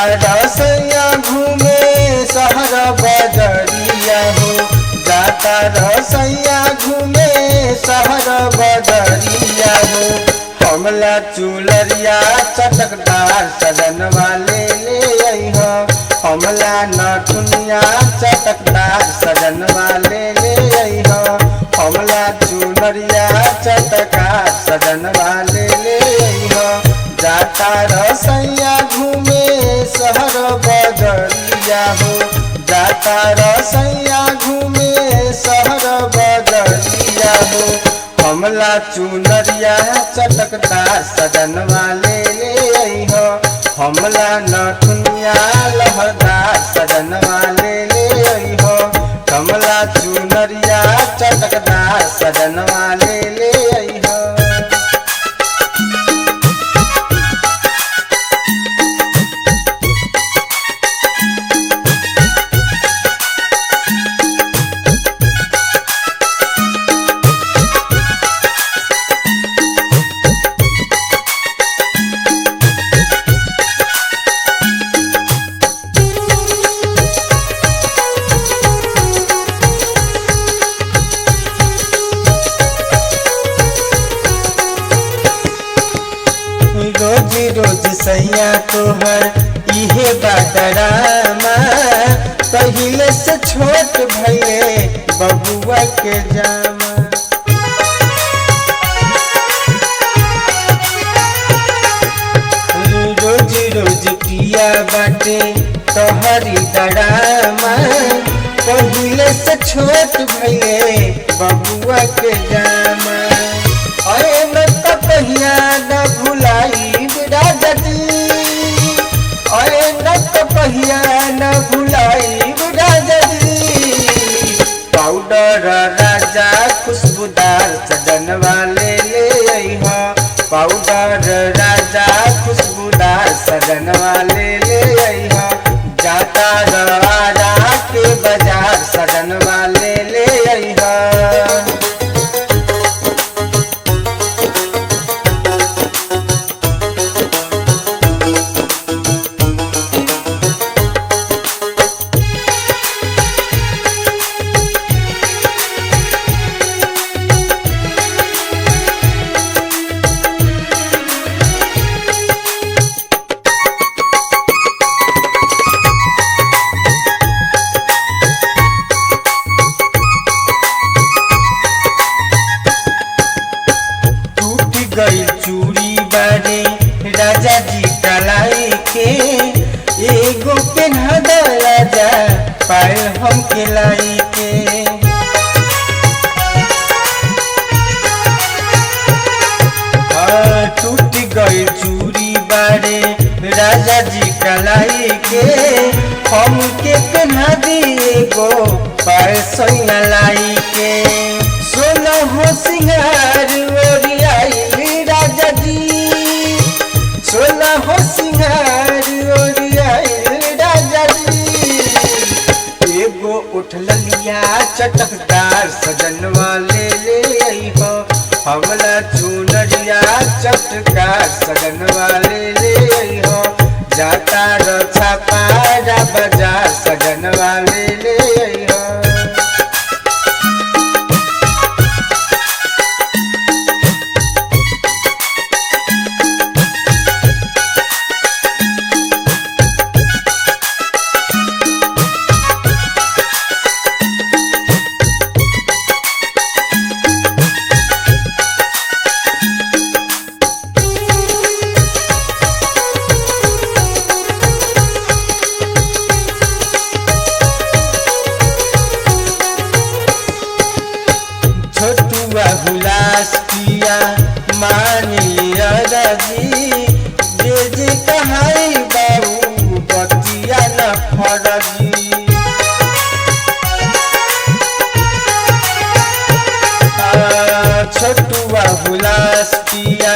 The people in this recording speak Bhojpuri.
रसैया घूमे शहर बजरिया हो, जाता रसैया घूमे शहर बजरिया हो। हमला चुलरिया चटकदार सजन वाले ले आई हो, हमला नथुनिया चटकदार सजन वाले ले आई हो, हमला चुनरिया चटकार सजन वाले ले आई हो। जाता रसैया घूमे शहर बजरिया हो, जाता रसैया घूमे शहर बजरिया हो। हमला चुनरिया चटकदार सजन वाले ले आई हो, हमला नथुनिया लहरदार सजन वाले ले आई हो, हमला चुनरिया चटकदार सजन वाले ले आई हो। रोज रोज सैया तोहर इहे बाडरामा, पहिले से छोट भइले बबुआ के जामा। रोज रोज पिया बाटे तोहरी डरामा, पहिले से छोट भइले बबुआ के जामा। अरे न तो कहिया न भुलाई राजा जी, अरे न तो कहिया न भुलाई राजा जी। पाउडर राजा खुशबूदार सजन वाले ले आई हो, पाउडर राजा खुशबूदार सजन वाले ले आई हो। जाता रवारा के बाजार सजन वाले ले आई हो। गई चूड़ी बारे राजा जी कलाई के, एगो पेन्हा द राजा पायल हम के लाई के। टूट गई चूड़ी बारे राजा जी कलाई के, हम के पेन्हा दी एगो पायल सोना लाई के। सोना हो सिंगार ओरियाई राजा जी, सोना हो सिंगार ओरियाई राजा जी। एगो उठल लिया चटकदार सजन वाले ले आई हो, हमला चुनरिया चटकार सजन वाले ले आई हो। जाता रथा पारा बाजार सजन वाले ले आई हो। छोटुआ हुलास किया मान लिया राजी, जे जे कहाई बाबू बतिया न फरजी। छोटुआ हुलास किया